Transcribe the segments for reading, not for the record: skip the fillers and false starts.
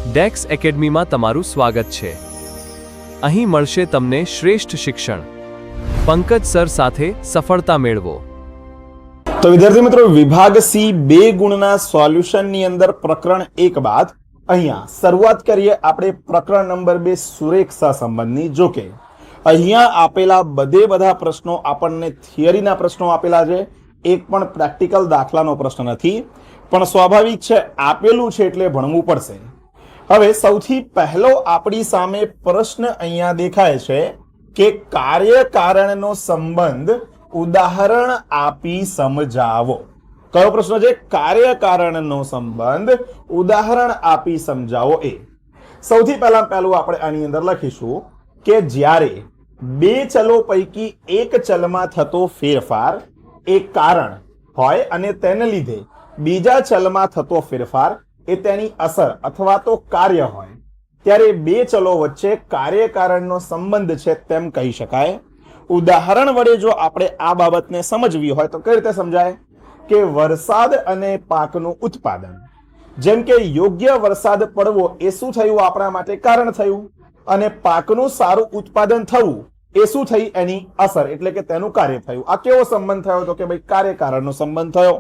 ડેક્સ એકેડમીમાં તમારું સ્વાગત છે। અહીં મળશે તમને શ્રેષ્ઠ શિક્ષણ। પંકજ સર સાથે સફળતા મેળવો। તો વિદ્યાર્થી મિત્રો, વિભાગ સી 2 ગુણના સોલ્યુશનની અંદર પ્રકરણ 1 બાદ અહીંયા શરૂઆત કરીએ આપણે પ્રકરણ નંબર 2 સુરેખ સહસંબંધની। જો કે અહીંયા આપેલા બધા પ્રશ્નો આપણને થિયરીના પ્રશ્નો આપેલા છે, એક પણ પ્રેક્ટિકલ દાખલાનો પ્રશ્ન નથી, પણ સ્વાભાવિક છે, આપેલું છે એટલે ભણવું પડશે। હવે સૌથી પહેલો આપણી સામે પ્રશ્ન અહીંયા દેખાય છે કે કાર્ય કારણનો સંબંધ ઉદાહરણ આપી સમજાવો। કયો પ્રશ્ન છે? કાર્ય કારણનો સંબંધ ઉદાહરણ આપી સમજાવો। એ સૌથી પહેલું આપણે આની અંદર લખીશું કે જ્યારે બે ચલો પૈકી એક ચલમાં થતો ફેરફાર એ કારણ હોય અને તેને લીધે બીજા ચલમાં થતો ફેરફાર એ તેની અસર અથવા તો કાર્ય હોય, ત્યારે બે ચલો વચ્ચે કાર્યકારણનો સંબંધ છે તેમ કહી શકાય। ઉદાહરણ વડે જો આપણે આ બાબતને સમજવી હોય તો કઈ રીતે સમજાય કે વરસાદ અને પાકનું ઉત્પાદન, જેમ કે યોગ્ય વરસાદ પડવો એ શું થયું? આપણા માટે કારણ થયું, અને પાકનું સારું ઉત્પાદન થવું એ શું થઈ? એની અસર, એટલે કે તેનું કાર્ય થયું। આ કેવો સંબંધ થયો? તો કે ભાઈ કાર્યકારણનો સંબંધ થયો।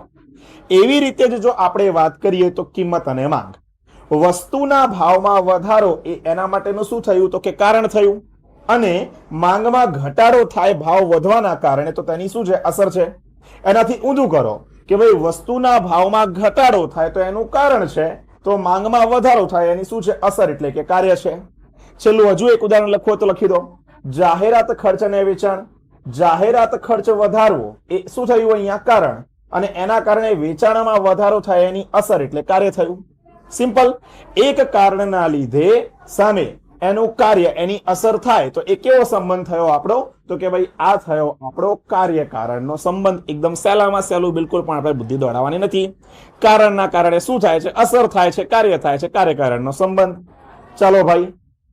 એવી રીતે જ જો આપણે વાત કરીએ તો કિંમત અને માંગ, વસ્તુના ભાવમાં વધારો એ એના માટેનું શું થયું? તો કે કારણ થયું, અને માંગમાં ઘટાડો થાય ભાવ વધવાના કારણે તો તેની શું છે? અસર છે। એનાથી ઊંધું કરો કે ભાઈ વસ્તુના ભાવમાં ઘટાડો થાય તો એનું કારણ છે, તો માંગમાં વધારો થાય એની શું છે? અસર, એટલે કે કાર્ય છે। છેલ્લું હજુ એક ઉદાહરણ લખવું હોય તો લખી દો, જાહેરાત ખર્ચ અને વેચાણ। જાહેરાત ખર્ચ વધારવો એ શું થયું? અહીંયા કારણ, અને એના કારણે વેચાણમાં વધારો થાય એની અસર, એટલે કાર્ય થયું। સિમ્પલ। એક કારણના લીધે સામે એનું કાર્ય, એની અસર થાય તો એ કેવો સંબંધ થયો આપણો? તો કે ભાઈ આ થયો આપણો કાર્યકારણનો સંબંધ। એકદમ સહેલામાં સહેલું, બિલકુલ પણ આપણે બુદ્ધિ દોડાવવાની નથી। કારણના કારણે શું થાય છે? અસર થાય છે, કાર્ય થાય છે, કાર્યકારણનો સંબંધ। ચાલો ભાઈ,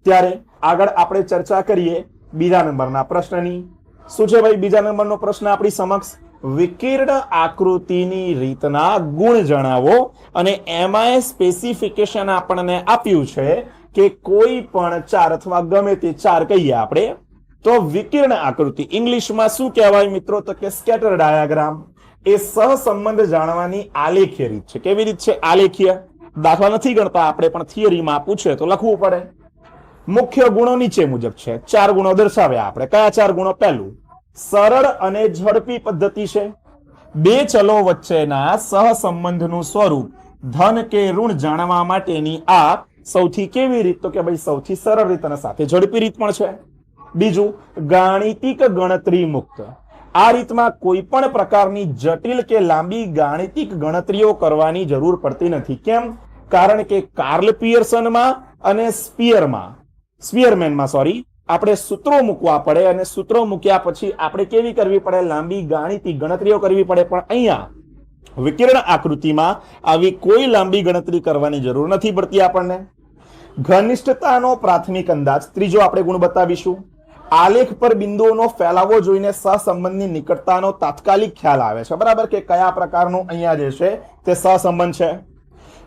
ત્યારે આગળ આપણે ચર્ચા કરીએ બીજા નંબરના પ્રશ્નની। શું છે ભાઈ બીજા નંબરનો પ્રશ્ન આપણી સમક્ષ? વિકિરણ આકૃતિની રીતના ગુણ જણાવો, અને એમાં સ્પેસિફિકેશન આપણને આપ્યું છે કે કોઈ પણ ચાર અથવા ગમે તે ચાર કહીએ આપણે તો વિકિરણ આકૃતિ ઇંગ્લિશમાં શું કહેવાય મિત્રો? તો કે સ્કેટર ડાયાગ્રામ। એ સહસંબંધ જાણવાની આલેખીય રીત છે। કેવી રીત છે? આલેખીય। દાખલા નથી ગણતા આપણે, પણ થિયરીમાં પૂછે તો લખવું પડે। મુખ્ય ગુણો નીચે મુજબ છે, 4 ગુણો દર્શાવ્યા આપણે। કયા 4 ગુણો? પહેલું, સરળ અને ઝડપી પદ્ધતિ છે। બે ચલો વચ્ચેના સહસંબંધનું સ્વરૂપ ધન કે ઋણ જાણવા માટેની આ સૌથી કેવી રીત? તો કે ભાઈ સૌથી સરળ રીત અને સાથે ઝડપી રીત પણ છે। બીજું, ગાણિતિક ગણતરી મુક્ત। આ રીતમાં કોઈ પણ પ્રકારની જટિલ કે લાંબી ગાણિતિક ગણતરીઓ કરવાની જરૂર પડતી નથી। કેમ? કારણ કે કાર્લ પિયર્સનમાં અને સ્પીયરમેનમાં આપણે સૂત્રો મૂકવા પડે, અને સૂત્રો મૂક્યા પછી આપણે કેવી કરવી પડે? લાંબી ગાણિતિક ગણતરીઓ કરવી પડે। પણ અહીંયા વિકિરણ આકૃતિમાં આવી કોઈ લાંબી ગણતરી કરવાની જરૂર નથી પડતી આપણને। ઘનિષ્ઠતાનો પ્રાથમિક અંદાજ, ત્રીજો આપણે ગુણ બતાવીશું। આલેખ પર બિંદુઓનો ફેલાવો જોઈને સહસંબંધની નિકટતાનો તાત્કાલિક ખ્યાલ આવે છે, બરાબર, કે કયા પ્રકારનું અહીંયા જે છે તે સહસંબંધ છે।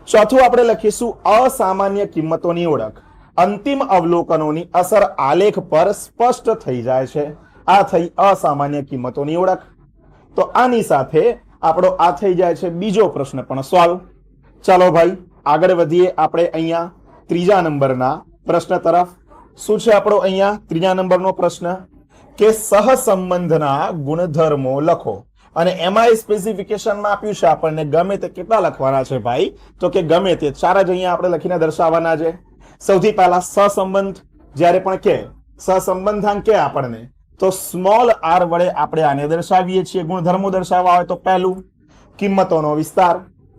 ચોથું આપણે લખીશું અસામાન્ય કિંમતોની ઓળખ। અંતિમ અવલોકનોની અસર આલેખ પર સ્પષ્ટ થઈ જાય છે। આ થઈ અસામાન્ય કિંમતોની ઓળખ। તો આની સાથે આપણો આ થઈ જાય છે બીજો પ્રશ્ન પણ સોલ્વ। ચાલો ભાઈ આગળ વધીએ આપણે અહીંયા ત્રીજા નંબરના પ્રશ્ન તરફ। શું છે આપણો અહીંયા ત્રીજા નંબરનો પ્રશ્ન? કે સહસંબંધના ગુણધર્મો લખો, અને એમાં સ્પેસિફિકેશનમાં આપ્યું છે આપણને ગમે તે કેટલા લખવાના છે ભાઈ? તો કે ગમે તે 4 જ અહીંયા આપણે લખીને દર્શાવવાના છે। સૌથી પહેલા સહસંબંધ, જ્યારે પણ કે સહસંબંધાંક કે આપણને તો સ્મોલ r વડે આપણે આને દર્શાવીએ છીએ। ગુણધર્મો દર્શાવવા હોય તો પહેલું, કિંમતોનો વિસ્તાર।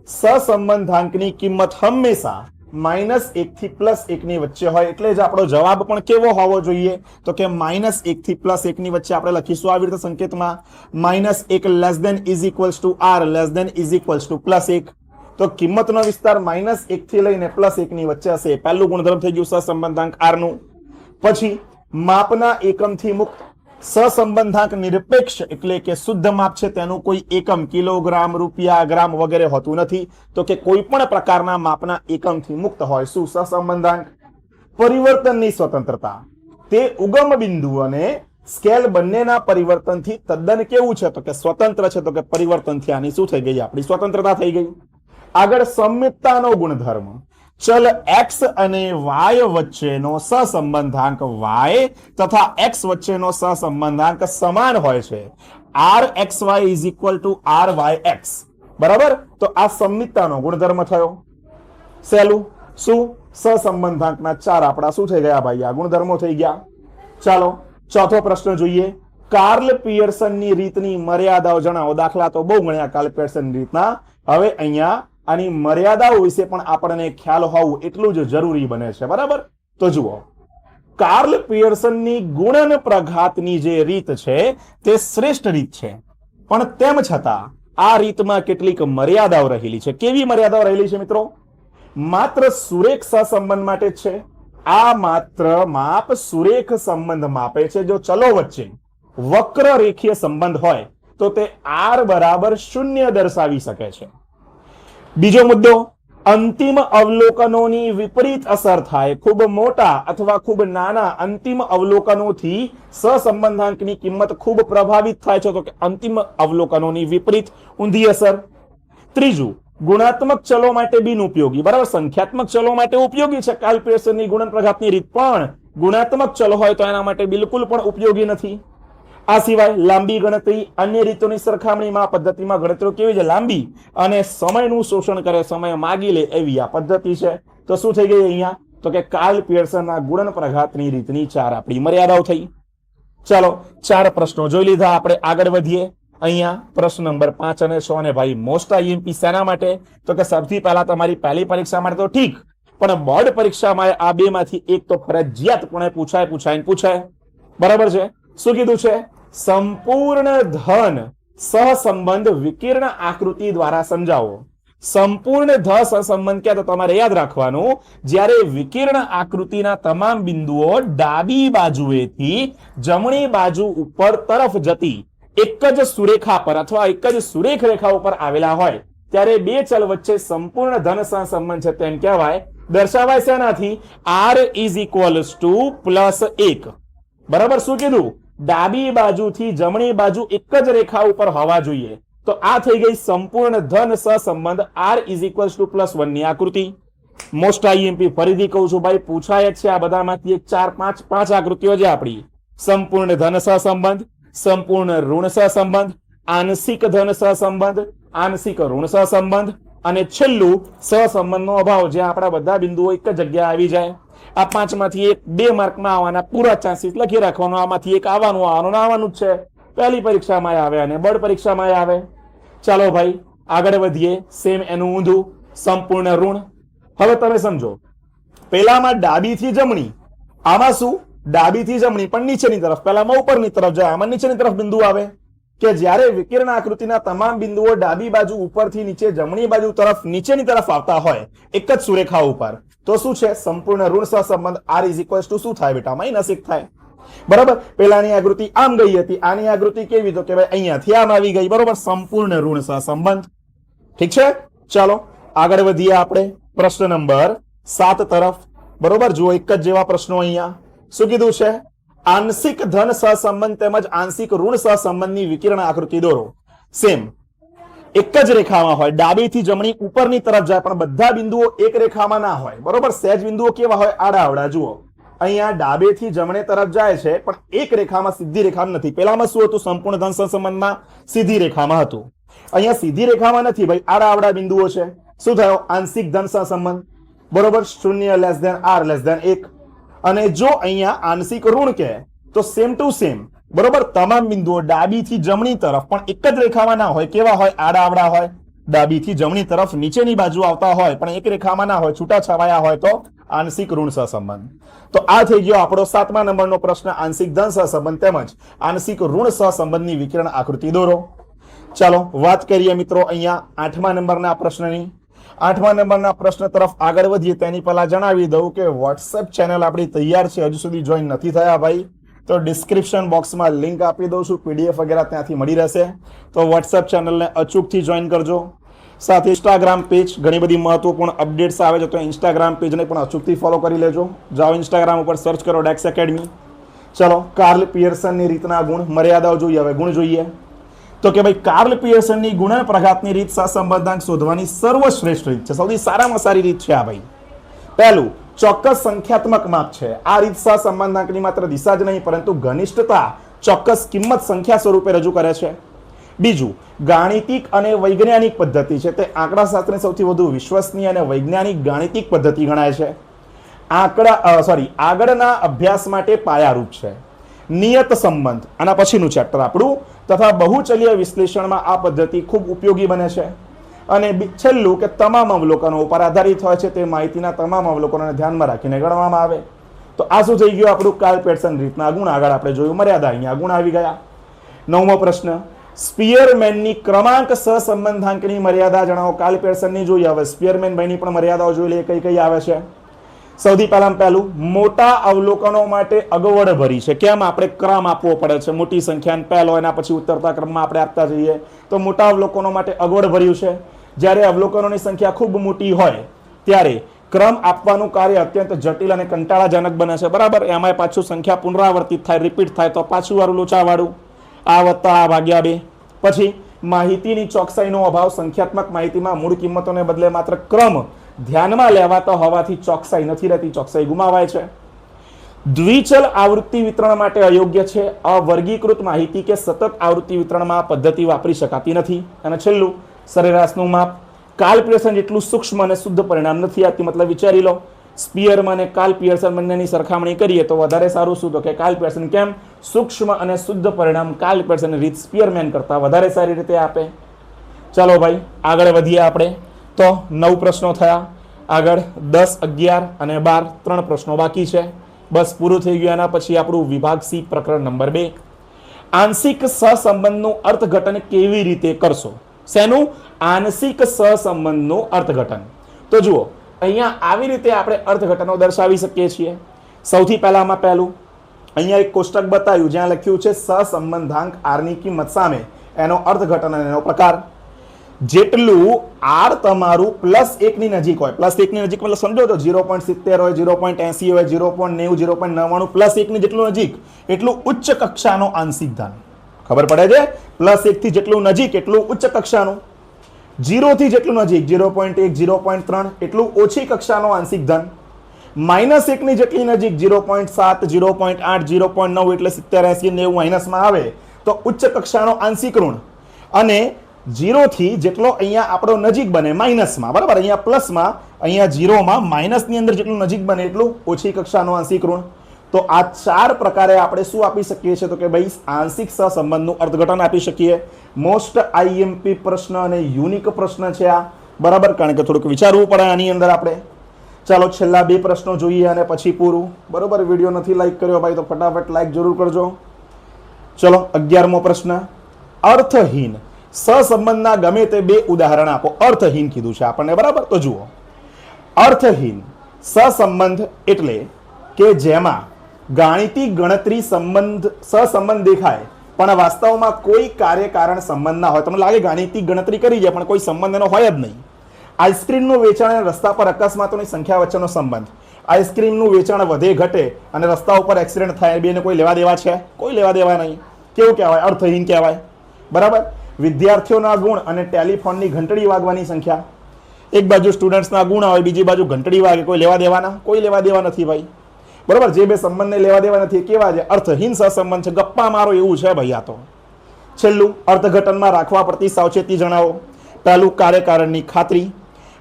સહસંબંધાંકની કિંમત હંમેશા -1 થી +1 ની વચ્ચે હોય, એટલે જ આપણો જવાબ પણ કેવો હોવો જોઈએ? તો કે -1 થી +1 ની વચ્ચે આપણે લખીશું આવી રીતે સંકેતમાં, -1 ≤ r ≤ +1। તો કિંમતનો વિસ્તાર -1 થી લઈને +1 ની વચ્ચે હશે। પહેલું ગુણધર્મ થઈ ગયું સહસંબંધાંક r નું। પછી માપના એકમથી મુક્ત, સહસંબંધાંક નિરપેક્ષ એટલે કે શુદ્ધ માપ છે, તેનું કોઈ એકમ કિલોગ્રામ, રૂપિયા, ગ્રામ વગેરે હોતું નથી. તો કે કોઈ પણ પ્રકારના માપના એકમથી મુક્ત હોય. શું? સહસંબંધાંક. પરિવર્તનની સ્વતંત્રતા, તે ઉગમ બિંદુ અને સ્કેલ બંનેના પરિવર્તનથી તદ્દન કેવું છે? તો કે સ્વતંત્ર છે. તો કે પરિવર્તનથી આની શું થઈ ગઈ? આપણી સ્વતંત્રતા થઈ ગઈ. આગળ સામ્યતાનો ગુણધર્મ. ચલ x અને y વચ્ચેનો સહસંબંધાંક y તથા x વચ્ચેનો સહસંબંધાંક સમાન હોય છે. rxy is equal to ryx. બરાબર? તો આ સામ્યતાનો ગુણધર્મ થયો. સહેલું. શું? સહસંબંધાંકના ચાર આપણા શું થઈ ગયા ભાઈ? આ ગુણધર્મો થઈ ગયા. ચાલો ચોથો પ્રશ્ન જોઈએ. કાર્લ પિયર્સનની રીતની મર્યાદાઓ જણાવો. દાખલા તો બહુ ગણ્યા કાર્લ પિયર્સનની રીતના. હવે અહીંયા આની મર્યાદાઓ વિશે પણ આપણને ખ્યાલ હોવું એટલું જ જરૂરી બને છે. બરાબર? તો જુઓ, કાર્લ પિયર્સનની ગુણન પ્રઘાતની જે રીત છે તે શ્રેષ્ઠ રીત છે, પણ તેમ છતાં આ રીતમાં કેટલીક મર્યાદાઓ રહેલી છે. કેવી મર્યાદાઓ રહેલી છે મિત્રો? માત્ર સુરેખ સહસંબંધ માટે જ છે. આ માત્ર માપ સુરેખ સંબંધ માપે છે. જો ચલો વચ્ચે વક્ર રેખીય સંબંધ હોય તો તે r બરાબર 0 દર્શાવી શકે છે. બીજો મુદ્દો, અંતિમ અવલોકનોની વિપરીત અસર થાય. ખૂબ મોટા અથવા ખૂબ નાના અંતિમ અવલોકનોથી સહસંબંધાંકની કિંમત ખૂબ પ્રભાવિત થાય છે. તો કે અંતિમ અવલોકનોની વિપરીત ઊંધી અસર. ત્રીજું, ગુણાત્મક ચલો માટે બિનઉપયોગી. બરાબર? સંખ્યાત્મક ચલો માટે ઉપયોગી છે કાર્લ પિયર્સનની ગુણન પ્રઘાતની રીત, પણ ગુણાત્મક ચલો હોય તો એના માટે બિલકુલ પણ ઉપયોગી નથી. આ સિવાય લાંબી ગણતરી, અન્ય રીતોની સરખામણીમાં આ પદ્ધતિમાં ગણતરીઓ કેવી છે? લાંબી અને સમયનું શોષણ કરે, સમય માગી લે એવી આ પદ્ધતિ છે. તો શું થઈ ગઈ અહીંયા? તો કે કાર્લ પિયર્સનના ગુણન પ્રઘાતની રીતની ચાર આપણી મર્યાદાઓ થઈ. ચાલો 4 પ્રશ્નો જોઈ લીધા. આપણે આગળ વધીએ. અહીંયા પ્રશ્ન નંબર 5 અને 6 ને ભાઈ મોસ્ટ આઈએમપી શેના માટે? તો કે સૌથી પહેલા તમારી પહેલી પરીક્ષા માટે તો ઠીક, પણ બોર્ડ પરીક્ષામાં આ બે માંથી એક તો ફરજિયાતપણે પૂછાય. બરાબર છે? શું કીધું છે? સંપૂર્ણ ધન સહસંબંધ વિકિરણ આકૃતિ દ્વારા સમજાવો. સંપૂર્ણ ધ સહસંબંધ ક્યાં? તો તમારે યાદ રાખવાનું, જ્યારે વિકિરણ આકૃતિના તમામ બિંદુઓ ડાબી બાજુએથી જમણી બાજુ ઉપર તરફ જતી એક જ સુરેખા પર અથવા એક જ સુરેખ રેખા ઉપર આવેલા હોય ત્યારે બે ચલ વચ્ચે સંપૂર્ણ ધન સહસંબંધ છે તેમ કહેવાય. દર્શાવાય શેનાથી? r is equals to +1. બરાબર? શું કીધું? ડાબી બાજુથી જમણી બાજુ એક જ રેખા ઉપર હોવા જોઈએ. તો આ થઈ ગઈ સંપૂર્ણ ધન સહસંબંધ r is equals to +1 ની આકૃતિ. મોસ્ટ આઈએમપી ફરીથી કહું છું ભાઈ, પૂછાય જ છે આ બધામાંથી એક 4-5 આકૃતિઓ છે આપણી. સંપૂર્ણ ધન સહસંબંધ, સંપૂર્ણ ઋણ સહસંબંધ, આંશિક ધન સહસંબંધ, આંશિક ઋણ સહસંબંધ અને છેલ્લું સહસંબંધનો અભાવ, જ્યાં આપણા બધા બિંદુઓ એક જ જગ્યાએ આવી જાય. આ 5 માંથી એક 2 માર્કમાં આવવાના પૂરા ચાન્સીસ લખી રાખવાનો. આમાંથી એક આવવાનું જ છે. પહેલી પરીક્ષામાં આવે અને બોર્ડ પરીક્ષામાં આવે. ચાલો ભાઈ આગળ વધીએ. સેમ એનું ઊંધું, સંપૂર્ણ ઋણ. હવે તમે સમજો, પેલામાં ડાબીથી જમણી, આમાં શું? ડાબીથી જમણી પણ નીચેની તરફ. પહેલામાં ઉપરની તરફ જાય, આમાં નીચેની તરફ બિંદુ આવે. કે જ્યારે વિકિરણ આકૃતિના તમામ બિંદુઓ ડાબી બાજુ ઉપરથી નીચે જમણી બાજુ તરફ નીચેની તરફ આવતા હોય એક જ સુરેખા ઉપર, તો શું છે? સંપૂર્ણ ઋણ સહસંબંધ r is equals to શું થાય બેટા? -1 થાય. બરાબર? પેલાની આકૃતિ આમ ગઈ હતી, આની આકૃતિ કેવી? તો કે ભાઈ અહીંયાથી આમ આવી ગઈ. બરોબર? સંપૂર્ણ ઋણ સહસંબંધ. ઠીક છે? ચાલો આગળ વધીએ આપણે પ્રશ્ન નંબર 7 તરફ. બરોબર? જુઓ, એક જ જેવા પ્રશ્નો અહીંયા. શું કીધું છે? આંશિક ધન સહસંબંધ તેમજ આંશિક ઋણ સહસંબંધની વિકિરણ આકૃતિ દોરો. સેમ એક જ રેખામાં હોય, ડાબીથી જમણી ઉપરની તરફ જાય, પણ બધા બિંદુઓ એક રેખામાં ના હોય. બરોબર? સહેજ બિંદુઓ કેવા હોય? આડા. જુઓ, અહીંયા ડાબેથી જમણે તરફ જાય છે પણ એક રેખામાં, સીધી રેખામાં નથી. પેલામાં શું હતું? સંપૂર્ણ ધન સહસંબંધમાં સીધી રેખામાં હતું. અહીંયા સીધી રેખામાં નથી ભાઈ, આડા બિંદુઓ છે. શું થયો? આંશિક ધન સહસંબંધ. બરોબર? 0 r 1. અને જો અહીંયા આંશિક ઋણ કે તો સેમ ટુ સેમ. બરોબર? તમામ બિંદુઓ ડાબીથી જમણી તરફ પણ એક જ રેખામાં ના હોય. કેવા હોય? આડા હોય. ડાબીથી જમણી તરફ નીચેની બાજુ આવતા હોય પણ એક રેખામાં ના હોય, છૂટા છવાયા હોય, તો આંશિક ઋણ સહસંબંધ. તો આ થઈ ગયો આપણો 7મા નંબરનો પ્રશ્ન, આંશિક ધન સહસંબંધ તેમજ આંશિક ઋણ સહસંબંધની વિકિરણ આકૃતિ દોરો. ચાલો વાત કરીએ મિત્રો અહીંયા 8મા નંબરના પ્રશ્નની. 8મા નંબરના પ્રશ્ન તરફ આગળ વધીએ તેની પહેલા જણાવી દઉં કે વોટ્સએપ ચેનલ આપણી તૈયાર છે. હજુ સુધી જોઈન નથી થયા ભાઈ તો ડિસ્ક્રિપ્શન બોક્સમાં લિંક આપી દઉં છું, PDF વગેરે ત્યાંથી મળી રહેશે. તો વોટ્સએપ ચેનલને અચૂકથી જોઈન કરજો. સાથે ઇન્સ્ટાગ્રામ પેજ, ઘણી બધી મહત્વપૂર્ણ અપડેટ્સ આવે છે, તો ઇન્સ્ટાગ્રામ પેજને પણ અચૂકથી ફોલો કરી લેજો. જાઓ ઇન્સ્ટાગ્રામ ઉપર સર્ચ કરો ડેક્સ એકેડમી. ચલો, કાર્લ પિયર્સનની રીતના ગુણ મર્યાદાઓ જોઈએ. હવે ગુણ જોઈએ તો કે ભાઈ કાર્લ પિયર્સનની ગુણન પ્રઘાતની રીત સહસંબંધાંક શોધવાની સર્વશ્રેષ્ઠ રીત છે, સૌથી સારામાં સારી રીત છે આ ભાઈ. પહેલું, ચોક્કસ સંખ્યાત્મક માપ છે. આ રીત સહસંબંધાંકની માત્ર દિશા જ નહીં પરંતુ ઘનિષ્ઠતા ચોક્કસ કિંમત સંખ્યા સ્વરૂપે રજૂ કરે છે. બીજું, ગાણિતિક અને વૈજ્ઞાનિક પદ્ધતિ છે, તે આંકડાશાસ્ત્રની સૌથી વધુ વિશ્વસનીય અને વૈજ્ઞાનિક ગાણિતિક પદ્ધતિ ગણાય છે. આગળના અભ્યાસ માટે પાયારૂપ છે. નિયત સંબંધ, આના પછીનું ચેપ્ટર આપણું, તથા બહુચલીય વિશ્લેષણમાં આ પદ્ધતિ ખૂબ ઉપયોગી બને છે. અને છેલ્લું કે તમામ અવલોકનો ઉપર આધારિત હોય છે, તે માહિતીના તમામ અવલોકનોને ધ્યાનમાં રાખીને ગણવામાં આવે. તો આ શું થઈ ગયું આપણું કાર્લ પિયર્સન રીતના ગુણ. આગળ આપણે જોયું મર્યાદા, અહીંયા ગુણ આવી ગયા. 9મો પ્રશ્ન, સ્પિયરમેનની ક્રમાંક સહસંબંધાંકની મર્યાદા જણાવો. કાર્લ પિયર્સનની જોઈએ. હવે સ્પિયરમેન ભાઈની પણ મર્યાદાઓ જોઈ લઈએ કઈ કઈ આવે છે. સૌથી પહેલું, મોટા અવલોકનો માટે અગવડ ભરી છે. કેમ? આપણે ક્રમ આપવો પડે છે, મોટી સંખ્યાને પહેલો, એના પછી ઉતરતા ક્રમમાં આપણે આપતા જઈએ, તો મોટા અવલોકનો માટે અગવડ ભર્યું છે. જ્યારે અવલોકનોની સંખ્યા ખૂબ મોટી હોય ત્યારે ક્રમ આપવાનું કાર્ય અત્યંત જટિલ અને કંટાળાજનક બને છે. બરાબર, એમાં પાછું સંખ્યા પુનરાવર્તિત થાય, રિપીટ થાય, તો પાછું વાળું લોચાવાળું, આ વત્તા આ ભાગ્યા 2. પછી માહિતીની ચોકસાઈનો અભાવ. સંખ્યાત્મક માહિતીમાં મૂળ કિંમતોને બદલે માત્ર ક્રમ ધ્યાનમાં લેવાતો હોવાથી ચોકસાઈ નથી રહેતી, ચોકસાઈ ગુમાવાય છે. દ્વિચલ આવૃત્તિ વિતરણ માટે અયોગ્ય છે. અવર્ગીકૃત માહિતી કે સતત આવૃત્તિ વિતરણમાં આ પદ્ધતિ વાપરી શકાતી નથી. અને છેલ્લું, સરેરાશનું માપ. કાર્લ પિયર્સન જેટલું સૂક્ષ્મ અને શુદ્ધ પરિણામ નથી આપતી. મતલબ વિચારી લો, સ્પિયરમેન અને કાર્લ પિયર્સન બંનેની સરખામણી કરીએ તો વધારે સારું શું? તો કે કાર્લ પિયર્સન. કેમ? સૂક્ષ્મ અને શુદ્ધ પરિણામ કાર્લ પિયર્સન રીત સ્પિયરમેન કરતા વધારે સારી રીતે આપે. ચાલો ભાઈ આગળ વધીએ આપણે. તો 9 પ્રશ્નો થયા. આગળ 10, 11 અને 12 3 પ્રશ્નો બાકી છે. બસ પૂરું થઈ ગયું. એના પછી આપણું વિભાગ સી પ્રકરણ નંબર 2, આંશિક સહસંબંધનું અર્થઘટન કેવી રીતે કરશો. શેનું? આંશિક સહસંબંધનું અર્થઘટન. તો જુઓ, અહીંયા આવી રીતે આપણે અર્થઘટનો દર્શાવી શકીએ છીએ. સૌથી પહેલું અહીંયા એક કોષ્ટક બતાવ્યું જ્યાં લખ્યું છે સહસંબંધાંક આરની કિંમત સામે એનો અર્થઘટન અને એનો પ્રકાર. જેટલું આર તમારું +1 ની નજીક હોય, +1 ની નજીક મતલબ સમજો તો 0.70 હોય, 0.80 હોય, 0.90, 0.99, +1 ની જેટલું નજીક એટલું ઉચ્ચ કક્ષાનો આંશિક ધન. ખબર પડે છે? +1 થી જેટલું નજીક એટલું ઉચ્ચ કક્ષાનું, 0 થી જેટલું નજીક 0.1, 0.3 એટલું ઓછી કક્ષાનો આંશિક ધન, -1 ની જેટલી નજીક 0.7, 0.8, 0.9 એટલે 70, 80, 90 માઇનસમાં આવે તો ઉચ્ચ કક્ષાનો આંશિક ઋણ, અને 0 થી જેટલો અહીંયા આપણો નજીક બને માઇનસમાં. બરાબર, અહીંયા પ્લસમાં, અહીંયા 0માં માઇનસની અંદર જેટલું નજીક બને એટલું ઓછી કક્ષાનો આંશિક ઋણ. તો આ 4 પ્રકારે આપણે શું આપી શકીએ છીએ? તો કે ભાઈ આંશિક સહસંબંધનું અર્થઘટન આપી શકીએ. મોસ્ટ IMP પ્રશ્ન અને યુનિક પ્રશ્ન છે આ. બરાબર, કારણ કે થોડુંક વિચારવું પડે આની અંદર આપણે. ચાલો છેલ્લા 2 પ્રશ્નો જોઈએ અને પછી પૂરું. બરોબર, વિડીયો નથી લાઈક કર્યો ભાઈ તો ફટાફટ લાઈક જરૂર કરજો. ચલો 11મો પ્રશ્ન, અર્થહીન સહસંબંધના ગમે તે 2 ઉદાહરણ આપો. અર્થહીન કીધું છે આપણને. બરાબર, તો જુઓ, અર્થહીન સહસંબંધ એટલે કે જેમાં ગાણિતિક ગણતરી સહસંબંધ દેખાય પણ વાસ્તવમાં કોઈ કાર્યકારણ સંબંધ ના હોય. તમને લાગે ગાણિતિક ગણતરી કરી જાય પણ કોઈ સંબંધ એનો હોય જ નહીં. આઈસ્ક્રીમનું વેચાણ અને રસ્તા પર અકસ્માતોની સંખ્યા વચ્ચેનો સંબંધ. આઈસ્ક્રીમનું વેચાણ વધે ઘટે અને રસ્તા ઉપર એક્સિડન્ટ થાય, બેને કોઈ લેવા દેવા છે? કોઈ લેવા દેવા નહીં. કેવું કહેવાય? અર્થહીન કહેવાય. બરાબર, વિદ્યાર્થીઓના ગુણ અને ટેલિફોનની ઘંટડી વાગવાની સંખ્યા. એક બાજુ સ્ટુડન્ટ્સના ગુણ આવે, બીજી બાજુ ઘંટડી વાગે, કોઈ લેવા દેવાના? કોઈ લેવા દેવા નથી ભાઈ. બરાબર, જે 2 સંબંધને લેવા દેવા નથી કેવા છે? અર્થહીન સહસંબંધ છે. ગપ્પા મારો એવું છે ભાઈ આ તો. છેલ્લું, અર્થઘટનમાં રાખવા પડતી સાવચેતી જણાવો. પહેલું, કાર્યકારણની ખાતરી.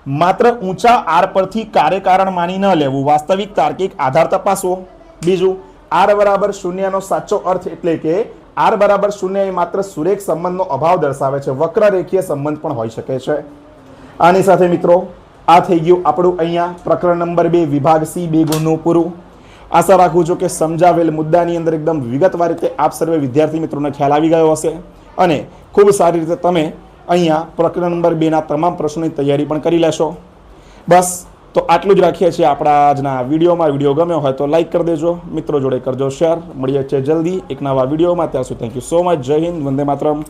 માત્ર ઊંચા આર પરથી કાર્યકારણ માની ન લેવું, વાસ્તવિક તાર્કિક આધાર તપાસવો. બીજું, આર બરાબર 0 નો સાચો અર્થ એટલે કે આર બરાબર 0 એ માત્ર સુરેખ સંબંધનો અભાવ દર્શાવે છે, વક્ર રેખીય સંબંધ પણ હોઈ શકે છે. આની સાથે મિત્રો આ થઈ ગયું આપણું અહીંયા પ્રકરણ નંબર 2 વિભાગ સી 2 ગુણનું પૂરું. આશા રાખું છું કે સમજાવેલ મુદ્દાની અંદર એકદમ વિગતવાર રીતે આપ સર્વે વિદ્યાર્થી મિત્રોને ખ્યાલ આવી ગયો હશે અને ખૂબ સારી રીતે તમે અહીંયા પ્રકરણ નંબર 2 ના તમામ પ્રશ્નોની તૈયારી પણ કરી લેશો. બસ તો આટલું જ રાખીએ છીએ આપણા આજના વિડીયોમાં. વિડીયો ગમ્યો હોય તો લાઈક કરી દેજો, મિત્રો જોડે કરજો શેર. મળીએ છીએ જલ્દી એક નવા વિડીયોમાં. ત્યાં સુધી થેન્ક યુ સો મચ. જય હિન્દ, વંદે માતરમ.